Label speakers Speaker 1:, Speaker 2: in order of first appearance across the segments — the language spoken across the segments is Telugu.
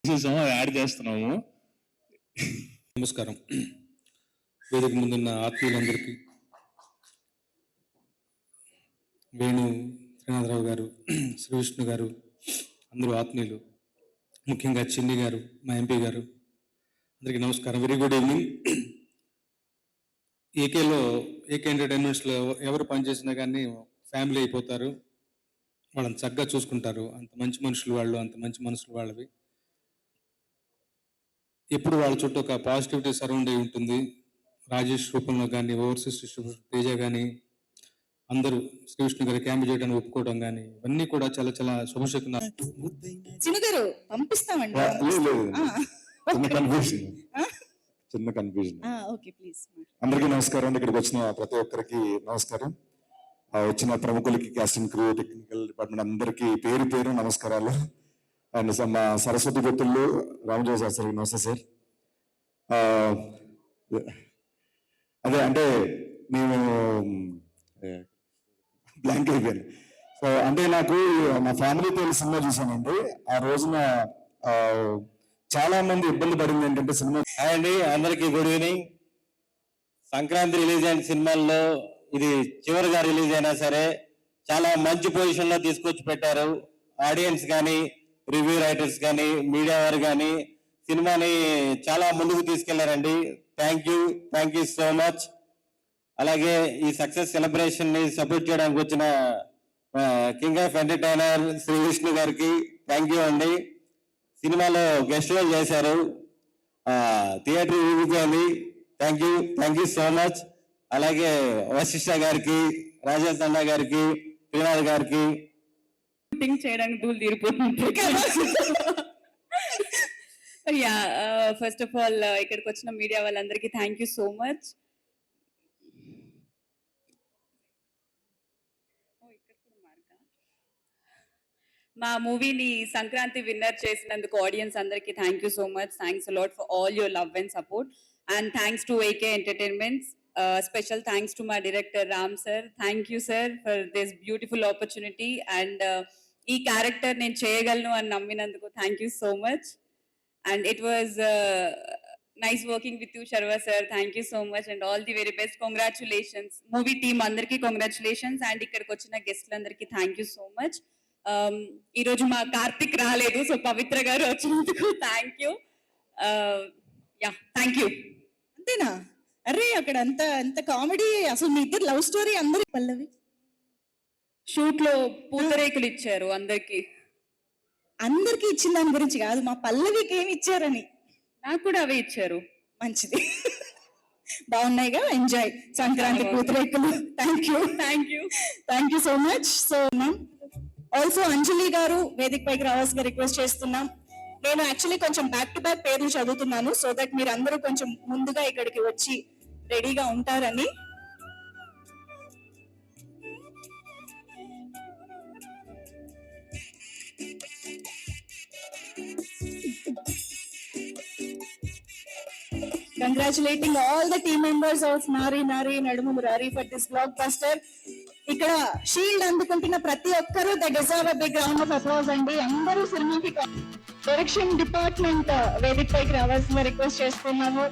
Speaker 1: యాడ్ చేస్తున్నాము.
Speaker 2: నమస్కారం. వేదిక ముందున్న ఆత్మీయులందరికీ, వేణు శ్రీనాథరావు గారు, శ్రీ విష్ణు గారు, అందరూ ఆత్మీయులు, ముఖ్యంగా చిన్ని గారు, మా ఎంపీ గారు, అందరికీ నమస్కారం. Very good evening. ఏకే ఎంటర్టైన్మెంట్స్లో ఎవరు పనిచేసినా కానీ ఫ్యామిలీ అయిపోతారు. వాళ్ళని చక్కగా చూసుకుంటారు. అంత మంచి మనుషులు వాళ్ళు, అంత మంచి మనసులు వాళ్ళవి. ఎప్పుడు వాళ్ళ చుట్టూ ఒక పాజిటివిటీ సరౌండ్ అయి ఉంటుంది. రాజేష్ రూపంలో కానీ, ఓవర్సీస్ తేజ కానీ, అందరూ శ్రీకృష్ణ గారి క్యాంప్ చేయడానికి ఒప్పుకోవడం కానీ, ఇవన్నీ కూడా చాలా చాలా శుభశకునాలు.
Speaker 3: చిన్నగారు పంపిస్తామండి.
Speaker 4: చిన్న కన్ఫ్యూజన్.
Speaker 3: Okay, please.
Speaker 4: అందరికీ నమస్కారం అండి. ఇక్కడికి వచ్చిన ప్రతి ఒక్కరికి నమస్కారం. వచ్చిన ప్రముఖులకి, కాస్టింగ్ క్రూ, టెక్నికల్ డిపార్ట్మెంట్ అందరికీ పేరు పేరు నమస్కారాలు. అండ్ మా సరస్వతి గుర్తులు రామజోగ శాస్త్రి నమస్తే సార్. అదే అంటే నేను బ్లాంక్ అయిపోయాను. సో అంటే నాకు మా ఫ్యామిలీతో సినిమా చూసానండి. ఆ రోజున చాలా మంది ఇబ్బంది పడింది ఏంటంటే సినిమా.
Speaker 5: అండి అందరికీ గుడ్ ఈవినింగ్. సంక్రాంతి రిలీజ్ అయిన సినిమాల్లో ఇది చివరిగా రిలీజ్ అయినా సరే చాలా మంచి పొజిషన్లో తీసుకొచ్చి పెట్టారు. ఆడియన్స్ కానీ, రివ్యూ రైటర్స్ కానీ, మీడియా వారు కానీ సినిమాని చాలా ముందుకు తీసుకెళ్లారండి. Thank you so much. అలాగే ఈ సక్సెస్ సెలబ్రేషన్ ని సపోర్ట్ చేయడానికి వచ్చిన king of entertainer Shri Vishnu గారికి థ్యాంక్ యూ అండి. సినిమాలో గెస్ట్ రోల్ చేశారు, థియేటర్ ఊగిపోయింది. Thank you so much. అలాగే వశిష్ఠ గారికి, రాజేష్ అన్న గారికి, శ్రీనాథ్ గారికి
Speaker 3: చేయడానికి దూలు తీరిపోతుంది. ఫస్ట్ ఆఫ్ ఆల్ ఇక్కడికి వచ్చిన మీడియా వాళ్ళందరికీ థ్యాంక్ యూ సో మచ్. మా మూవీని సంక్రాంతి విన్నర్ చేసినందుకు ఆడియన్స్ అందరికీ thank you so much. Thanks a lot for all your love and support. And thanks to AK entertainments. Special thanks to my director Ram sir. Thank you sir for this beautiful opportunity. And ఈ క్యారెక్టర్ నేను చేయగలను అని నమ్మినందుకు thank you so much. And it was nice working with you Sharwa sir. Thank you so much and all the very best. Congratulations movie team అందరికీ కంగ్రాచులేషన్స్. అండ్ ఇక్కడికి వచ్చిన గెస్ట్లందరికీ థ్యాంక్ యూ సో మచ్. ఈ రోజు మా కార్తిక్ రాలేదు, సో పవిత్ర గారు వచ్చినందుకు థ్యాంక్ యూ. Thank you. అంతేనా? అరే అక్కడ అంత కామెడీ, అసలు మీ ఇద్దరు లవ్ స్టోరీ. అందరికి పల్లవి షూట్ లో పూతరేకులు ఇచ్చారు అందరికి ఇచ్చిన దాని గురించి కాదు, మా పల్లవికి ఏమి ఇచ్చారని. నాకు కూడా అవే ఇచ్చారు. మంచిది, బాగున్నాయిగా. ఎంజాయ్ సంక్రాంతి పూతరేకులు. Thank you so much. So also Anjali గారు వేదిక పైకి రావాల్సిగా రిక్వెస్ట్ చేస్తున్నాం. నేను యాక్చువల్లీ కొంచెం బ్యాక్ టు బ్యాక్ పేర్లు చదువుతున్నాను, సో దట్ మీరు అందరూ కొంచెం ముందుగా ఇక్కడికి వచ్చి రెడీగా ఉంటారని. Congratulating all the team members of Nari Nadumu Murari for this blockbuster. ఇక్కడ షీల్డ్ అందుకుంటున్న ప్రతి ఒక్కరూ they deserve a big round of applause అండి. అందరూ సినిమాకి డైరెక్షన్ డిపార్ట్మెంట్ వేదిక పైకి రావాల్సిన రిక్వెస్ట్ చేస్తున్నాము.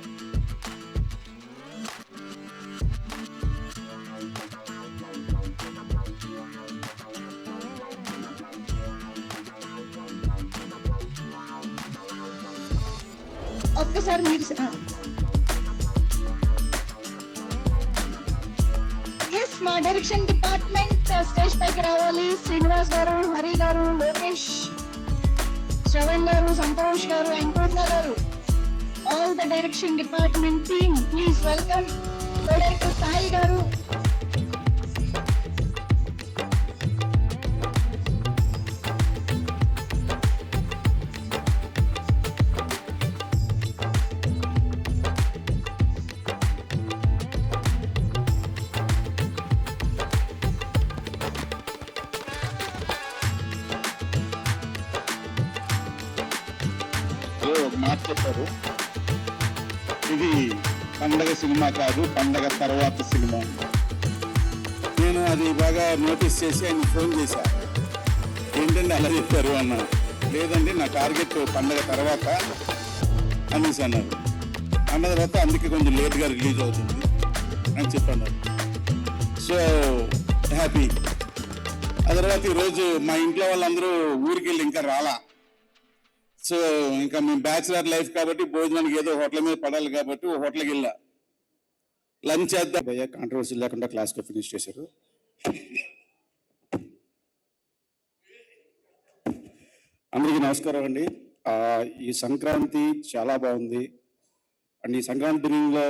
Speaker 3: ఒక్కసారి మీరు మా డైరెక్షన్ డిపార్ట్మెంట్ స్టేజ్ పైకి రావాలి. శ్రీనివాస్ గారు, హరి గారు, లోకేష్, శ్రవణ్ గారు, సంతోష్ గారు, అంకుర్ గారు, all the direction department team please welcome director Sai గారు.
Speaker 6: ఒక మాట చెప్పారు, ఇది పండగ సినిమా కాదు, పండగ తర్వాత సినిమా. నేను అది బాగా నోటీస్ చేసి ఆయన ఫోన్ చేశాను, ఏంటంటే అలా చెప్పారు అన్న. లేదండి నా టార్గెట్ పండగ తర్వాత అనేసి అన్నారు. అన్న తర్వాత అందుకే కొంచెం లేట్గా రిలీజ్ అవుతుంది అని చెప్పన్నారు. So happy. ఆ తర్వాత ఈరోజు మా ఇంట్లో వాళ్ళందరూ ఊరికి వెళ్ళి ఇంకా రాలా. సో ఇంకా మేము బ్యాచిలర్ లైఫ్ కాబట్టి భోజనానికి ఏదో హోటల్ మీద పడాలి కాబట్టి హోటల్కి వెళ్ళా. లంచ్ చేద్దాం భయ్యా, కాంట్రవర్సీ లేకుండా క్లాస్గా ఫినిష్ చేశారు. అందరికీ నమస్కారం అండి. ఈ సంక్రాంతి చాలా బాగుంది. అండ్ ఈ సంక్రాంతి బిగినింగ్లో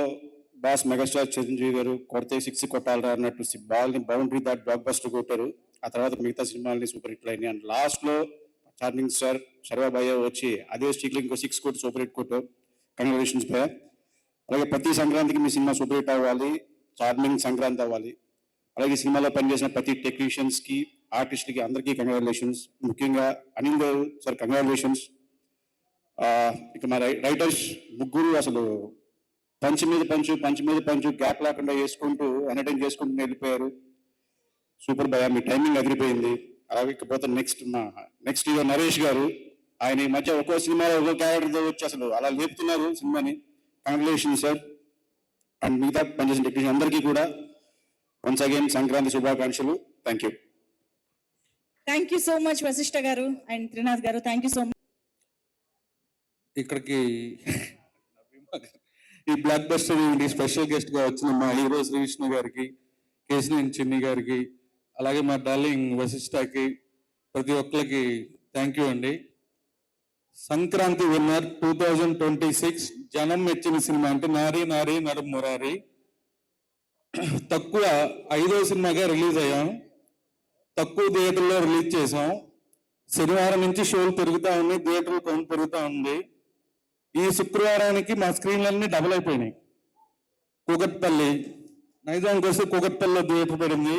Speaker 6: బాస్ మెగాస్టార్ చిరంజీవి గారు కొడితే 6 కొట్టాలరా అన్నట్టు బాల్ని బౌండరీ దాటి బ్లాక్ బస్టర్ కొట్టారు. ఆ తర్వాత మిగతా సినిమాలని సూపర్ హిట్లు అయినాయి. అండ్ లాస్ట్లో చార్మింగ్ స్టార్ శర్వా భయ్య వచ్చి అదే స్టిక్లో ఇంకో 6 కొట్టి సూపర్ హిట్ కొట్టారు. కంగ్రాచులేషన్స్ భయ్య. అలాగే ప్రతి సంక్రాంతికి మీ సినిమా సూపర్ హిట్ అవ్వాలి, చార్మింగ్ సంక్రాంతి అవ్వాలి. అలాగే సినిమాలో పనిచేసిన ప్రతి టెక్నీషియన్స్కి, ఆర్టిస్ట్కి అందరికీ కంగ్రాచులేషన్స్. ముఖ్యంగా అనిల్ గారు సార్ కంగ్రాచులేషన్స్. ఇక మా రైటర్స్ ముగ్గురు అసలు పంచ్ మీద పంచు గ్యాప్ లేకుండా వేసుకుంటూ ఎంటర్టైన్ చేసుకుంటూ వెళ్ళిపోయారు. సూపర్ భయ్యా, మీ టైమింగ్ అదిరిపోయింది. అలాగే ఇకపోతే నెక్స్ట్ హీరో నరేష్ గారు, ఆయన ఈ మధ్య ఒక్కో సినిమాలో ఒక్కో క్యారెక్టర్తో వచ్చి అసలు అలా లేపుతున్నారు సినిమాని. Congratulation sir. అండ్ మిగతా పనిచేసిన టెక్నీషియన్ అందరికీ కూడా వన్స్ అగైన్ సంక్రాంతి శుభాకాంక్షలు. Thank you.
Speaker 1: Thank you so much Vashishta garu and Trinath garu. Thank you so much.
Speaker 2: ఇక్కడికి ఈ blockbuster event special guest గా వచ్చిన మా హీరో శ్రీ విష్ణు గారికి, కేశినేని చిన్ని గారికి, అలాగే మా డార్లింగ్ వశిష్ఠకి, ప్రతి ఒక్కరికి థ్యాంక్ యూ అండి. సంక్రాంతి విన్నర్ 2026 జనం మెచ్చిన సినిమా అంటే నారీ నారీ నడుం మురారి. తక్కువ 5వ సినిమాగా రిలీజ్ అయ్యాం, తక్కువ థియేటర్లో రిలీజ్ చేసాం. శనివారం నుంచి షోలు పెరుగుతూ ఉన్నాయి, థియేటర్లు కౌంట్ పెరుగుతూ ఉంది. ఈ శుక్రవారానికి మా స్క్రీన్లన్నీ డబుల్ అయిపోయినాయి. కూకట్పల్లి, నైజాంకి వస్తే కూకట్పల్లిలో థియేటర్ పడింది,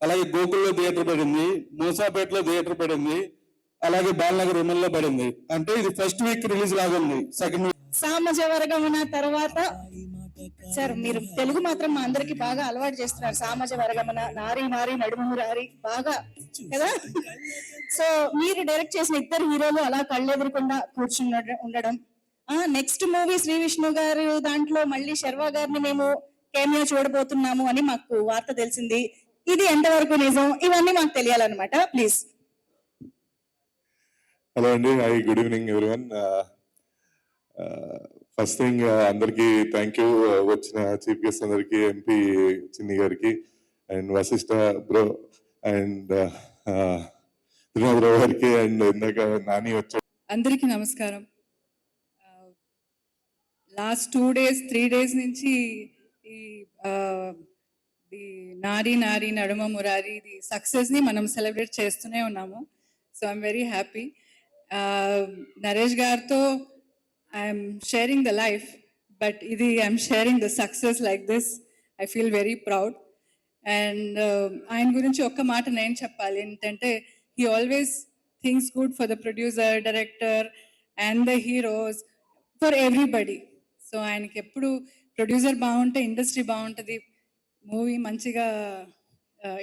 Speaker 2: అలాగే గోకుల్లో థియేటర్ పడింది, మూసాపేటలో థియేటర్ పడింది, అలాగే బాలనగర్ విమల్లో పడింది. అంటే ఇది ఫస్ట్ వీక్ రిలీజ్ లాగా ఉంది. సెకండ్ వీక్
Speaker 1: సామాజ వర్గమున తర్వాత సార్ మీరు తెలుగు మాత్రం మా అందరికి బాగా అలవాటు చేస్తున్నారు. సామాజ వర్గమున, నారీ నారీ నడుము రారి బాగా కదా. సో మీరు డైరెక్ట్ చేసిన ఇద్దరు హీరోలు అలా కళ్ళెదురకుండా కూర్చుని ఉండడం. నెక్స్ట్ మూవీ శ్రీ విష్ణు గారు దాంట్లో మళ్ళీ శర్వా గారిని మేము కేమియో చూడబోతున్నాము అని మాకు వార్త తెలిసింది. ఇది ఎంతవరకు నిజం, ఇవన్నీ మాకు తెలియాలన్నమాట. ప్లీజ్.
Speaker 7: హలో అండి, hi, good evening everyone. First thing అందరికీ థ్యాంక్ యూ. వచ్చిన చీఫ్ గెస్ట్ అందరికి, ఎంపీ చిన్ని గారికి and Vasishta bro and Trinath Rao గారికి అండ్ ఇందాక నాని వచ్చారు.
Speaker 8: అందరికీ నమస్కారం. లాస్ట్ 2 days 3 days నుంచి ఈ నారీ నారీ నడుమ మురారి ఇది సక్సెస్ని మనం సెలబ్రేట్ చేస్తూనే ఉన్నాము. So I'm very happy. Naresh గారితో I'm sharing the life, but ఇది I'm sharing the success like this. I feel very proud. And ఆయన గురించి ఒక్క మాట నేను చెప్పాలి ఏంటంటే, he always thinks good for the producer, director and the heroes, for everybody. So ఆయనకి ఎప్పుడు ప్రొడ్యూసర్ బాగుంటే ఇండస్ట్రీ బాగుంటుంది, మూవీ మంచిగా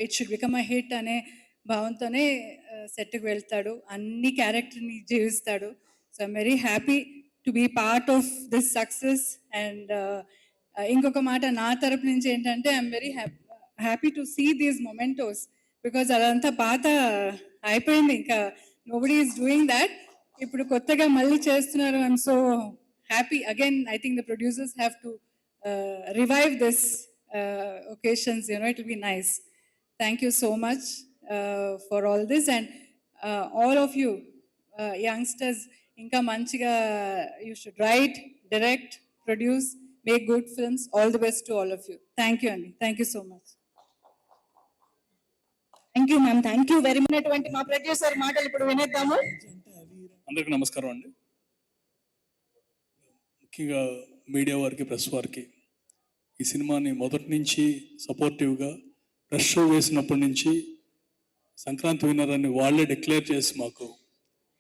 Speaker 8: it should become a hit అనే భావంతోనే సెట్కి వెళ్తాడు, అన్ని క్యారెక్టర్ని జీవిస్తాడు. So I'm very happy to be part of this success. And ఇంకొక మాట నా తరపు నుంచి ఏంటంటే, I'm very happy to see these mementos, because అదంతా పాత అయిపోయింది, ఇంకా నోబడీ ఈస్ డూయింగ్ దాట్. ఇప్పుడు కొత్తగా మళ్ళీ చేస్తున్నారు. I'm so happy again. I think the producers have to revive this occasions, you know, it will be nice. Thank you so much for all this. And all of you youngsters, inka manchiga you should write, direct, produce, make good films. All the best to all of you. Thank you, Andy. Thank you so much.
Speaker 1: Thank you ma'am. Thank you very much. అటువంటి మా ప్రొడ్యూసర్ మాటలు ఇప్పుడు వినేద్దాము.
Speaker 9: అందరికీ నమస్కారం అండి. ముఖ్యంగా మీడియా వారికి, ప్రెస్ వారికి, ఈ సినిమాని మొదటి నుంచి సపోర్టివ్గా ప్రెస్ షో వేసినప్పటి నుంచి సంక్రాంతి విన్నర్ అని వాళ్ళే డిక్లేర్ చేసి మాకు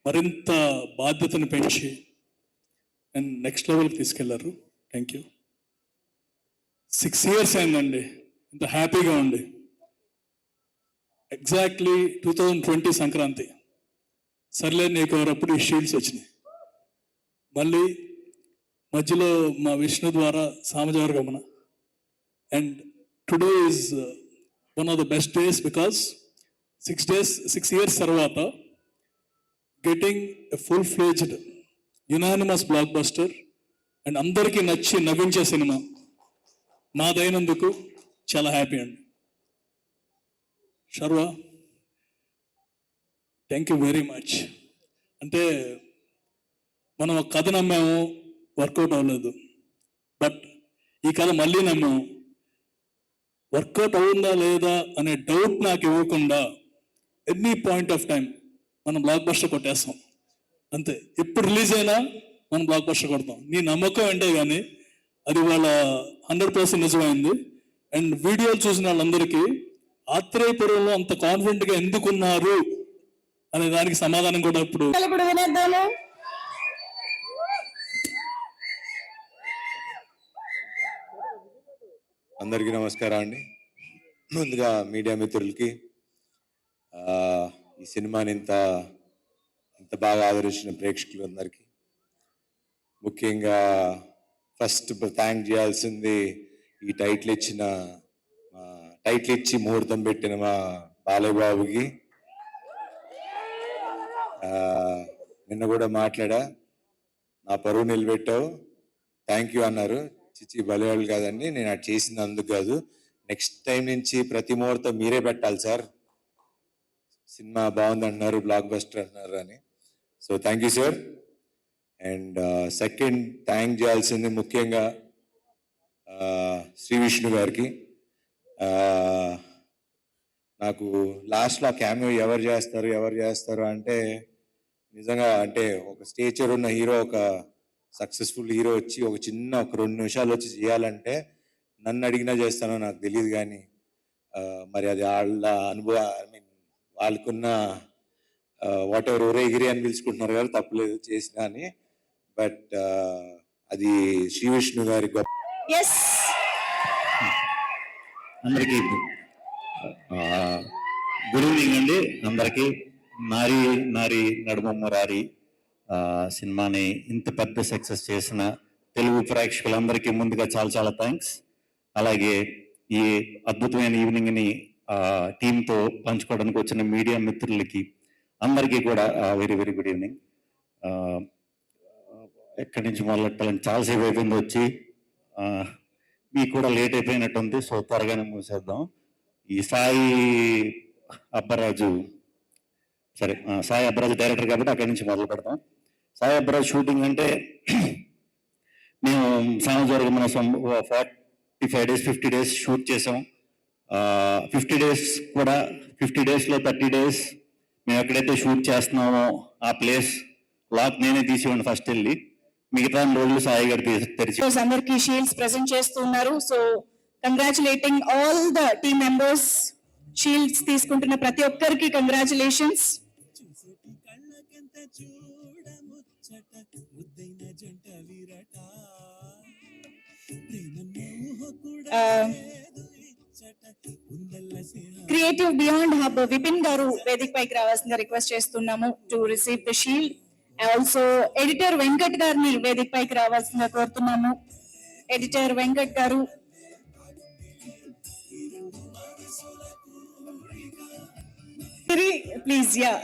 Speaker 9: మరింత బాధ్యతను పెంచి అండ్ నెక్స్ట్ లెవెల్కి తీసుకెళ్లారు. Thank you. 6 years అయిందండి, ఇంత హ్యాపీగా ఉంది. ఎగ్జాక్ట్లీ 2020 సంక్రాంతి సర్లే నీకు ఎవరప్పుడు ఈ షీల్డ్స్ వచ్చినాయి. మళ్ళీ మధ్యలో మా విష్ణు ద్వారా Samajavaragamana. And today is one of the best days because 6 years తర్వాత getting a full fledged unanimous blockbuster and అందరికీ నచ్చి నవ్వించే సినిమా నాదైనందుకు చాలా హ్యాపీ అండి. Sharwa, thank you very much. అంటే మనం ఒక కథ నమ్మాము, వర్కౌట్ అవ్వలేదు. బట్ ఈ కథ మళ్ళీ నమ్మాము, వర్కౌట్ అవుందా లేదా అనే డౌట్ నాకు ఇవ్వకుండా ఎనీ పాయింట్ ఆఫ్ టైం మనం బ్లాక్ బస్టర్ కొట్టేస్తాం. అంతే, ఎప్పుడు రిలీజ్ అయినా మనం బ్లాక్ బస్టర్ కొడతాం. నీ నమ్మకం అంటే కానీ అది వాళ్ళ 100% నిజమైంది. అండ్ వీడియోలు చూసిన వాళ్ళందరికీ ఆత్రేయపురంలో అంత కాన్ఫిడెంట్గా ఎందుకున్నారు అనే దానికి సమాధానం కూడా ఇప్పుడు
Speaker 1: ఇప్పుడు వినేద్దాము.
Speaker 10: అందరికీ నమస్కారం అండి. ముందుగా మీడియా మిత్రులకి ఈ సినిమాని ఇంత బాగా ఆదరించిన ప్రేక్షకులందరికీ ముఖ్యంగా ఫస్ట్ థ్యాంక్ చేయాల్సింది ఈ టైటిల్ ఇచ్చి ముహూర్తం పెట్టిన మా బాలయ్య బాబుకి. నిన్న కూడా మాట్లాడా, నా పరువు నిలబెట్టావు, థ్యాంక్ యూ అన్నారు. చిచ్చి బలివాళ్ళు కాదండి, నేను అది చేసింది అందుకు కాదు. నెక్స్ట్ టైం నుంచి ప్రతి ముహూర్తం మీరే పెట్టాలి సార్, సినిమా బాగుంది అంటున్నారు, బ్లాక్ బస్టర్ అంటున్నారు అని. So thank you sir. And second thank చేయాల్సింది ముఖ్యంగా శ్రీ విష్ణు గారికి. నాకు లాస్ట్లో క్యామియో ఎవరు చేస్తారు అంటే నిజంగా అంటే ఒక స్టేచర్ ఉన్న హీరో, ఒక సక్సెస్ఫుల్ హీరో వచ్చి ఒక 2 నిమిషాలు వచ్చి చేయాలంటే నన్ను అడిగినా చేస్తానో నాకు తెలియదు. కానీ మరి అది వాళ్ళ అనుభవం, ఐ మీన్ వాళ్ళకున్న వాట్ ఎవర్ ఒరే ఎగిరి అని పిలుచుకుంటున్నారు కదా, తప్పలేదు చేసినా అని. బట్ అది శ్రీ విష్ణు గారి గొప్ప.
Speaker 5: అందరికీ గుడ్ ఈవినింగ్ అండి. అందరికీ నారి నడుమ మురారి సినిమాని ఇంత పెద్ద సక్సెస్ చేసిన తెలుగు ప్రేక్షకులందరికీ ముందుగా చాలా థ్యాంక్స్. అలాగే ఈ అద్భుతమైన ఈవినింగ్ని టీంతో పంచుకోవడానికి వచ్చిన మీడియా మిత్రులకి అందరికీ కూడా వెరీ గుడ్ ఈవినింగ్. ఎక్కడి నుంచి మొదలెట్టాలని చాలాసేపు అయిపోయింది వచ్చి, మీకు కూడా లేట్ అయిపోయినట్టుంది. సో త్వరగానే మూసేద్దాం. ఈ సాయి అబ్బరాజు డైరెక్టర్ కాబట్టి అక్కడి నుంచి మొదలు పెడతాం. సాయి అబ్బరాజు షూటింగ్ అంటే మేము సామజవర్గం 45 days 50 days షూట్ చేసాం. 50 days కూడా 50 daysలో 30 days మేము ఎక్కడైతే షూట్ చేస్తున్నామో ఆ ప్లేస్ లాక్ నేనే తీసేవాడిని ఫస్ట్ వెళ్ళి, మిగతా రోజులు సాయి గారు తెరిచి
Speaker 1: అందరికి షీల్డ్స్ ప్రెజెంట్ చేస్తున్నారు. So congratulating all the team members. Shields తీసుకుంటున్న ప్రతి ఒక్కరికి congratulations. Creative beyond hub Vipin గారు వేదిక పైకి రావాల్సిందిగా రిక్వెస్ట్ చేస్తున్నాము to receive the shield. Also editor Venkat గారిని వేదిక పైకి రావాల్సిందిగా కోరుతున్నాము. ఎడిటర్ వెంకట్ గారు, ప్లీజ్. యా,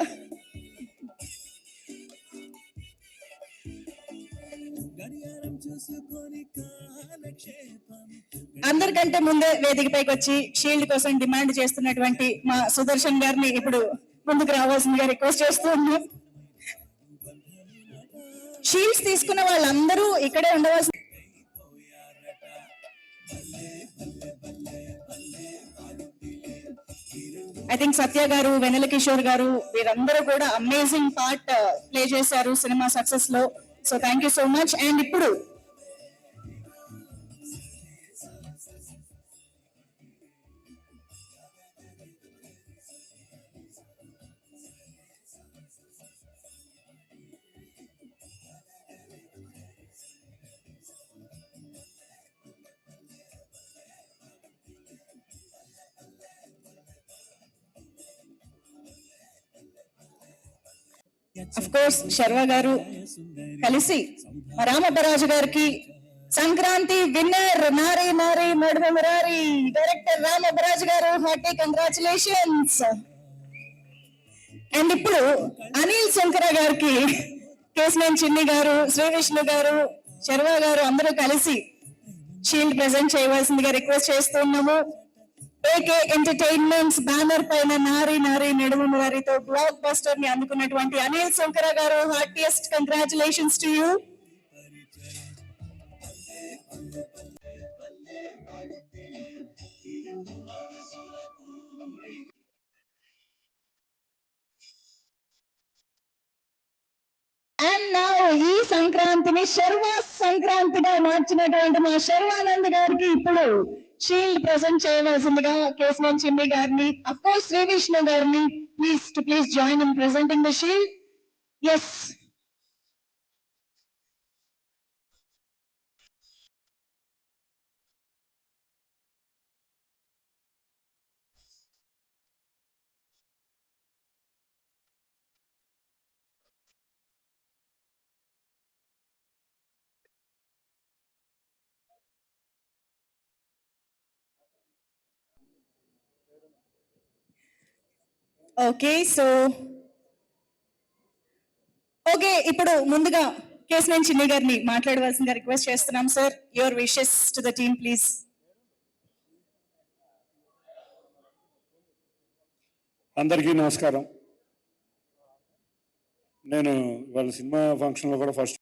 Speaker 1: అందరికంటే ముందే వేదిక పైకి వచ్చి షీల్డ్ కోసం డిమాండ్ చేస్తున్నటువంటి మా సుదర్శన్ గారిని ఇప్పుడు ముందుకు రావాల్సిందిగా రిక్వెస్ట్ చేస్తూ ఉన్నాం. షీల్డ్స్ తీసుకున్న వాళ్ళందరూ ఇక్కడే ఉండవలసి. ఐ థింక్ సత్య గారు, వెన్నెల కిషోర్ గారు వీరందరూ కూడా అమేజింగ్ పార్ట్ ప్లే చేశారు సినిమా సక్సెస్ లో. So thank you so much. And ఇప్పుడు అఫ్ కోర్స్ శర్వ గారు కలిసి మా రామప్పరాజు గారికి సంక్రాంతి విన్నర్ నారీ నారీ నడుమ మురారి డైరెక్టర్ రామప్పరాజు గారు హార్టీ కంగ్రాచులేషన్స్. అండ్ ఇప్పుడు అనిల్ శంకర గారికి కేశనేని చిన్ని గారు, శ్రీ విష్ణు గారు, శర్వ గారు అందరూ కలిసి షీల్డ్ ప్రెజెంట్ చేయవలసిందిగా రిక్వెస్ట్ చేస్తున్నాము. ఏకే ఎంటర్టైన్మెంట్స్ బ్యానర్ పైన నారీ నారీ నడుమ మురారితో బ్లాక్ బస్టర్ ని అందుకున్నటువంటి అనిల్ శంకర గారు, heartiest congratulations to you. And now ఈ సంక్రాంతిని శర్వ సంక్రాంతిగా మార్చినటువంటి మా శర్వానంద్ గారికి ఇప్పుడు షీల్డ్ ప్రెజెంట్ చేయవలసిందిగా కేశవన్ చిన్ని గారిని, అఫ్ కోర్స్ శ్రీ విష్ణు గారిని please join in presenting the shield. Yes, okay. ఇప్పుడు ముందుగా కేశవన్ చిన్ని గారిని మాట్లాడవలసిందిగా రిక్వెస్ట్ చేస్తున్నాం. Sir, your wishes to the team please.
Speaker 6: అందరికీ నమస్కారం. నేను వాళ్ళ సినిమా ఫంక్షన్లో కూడా ఫస్ట్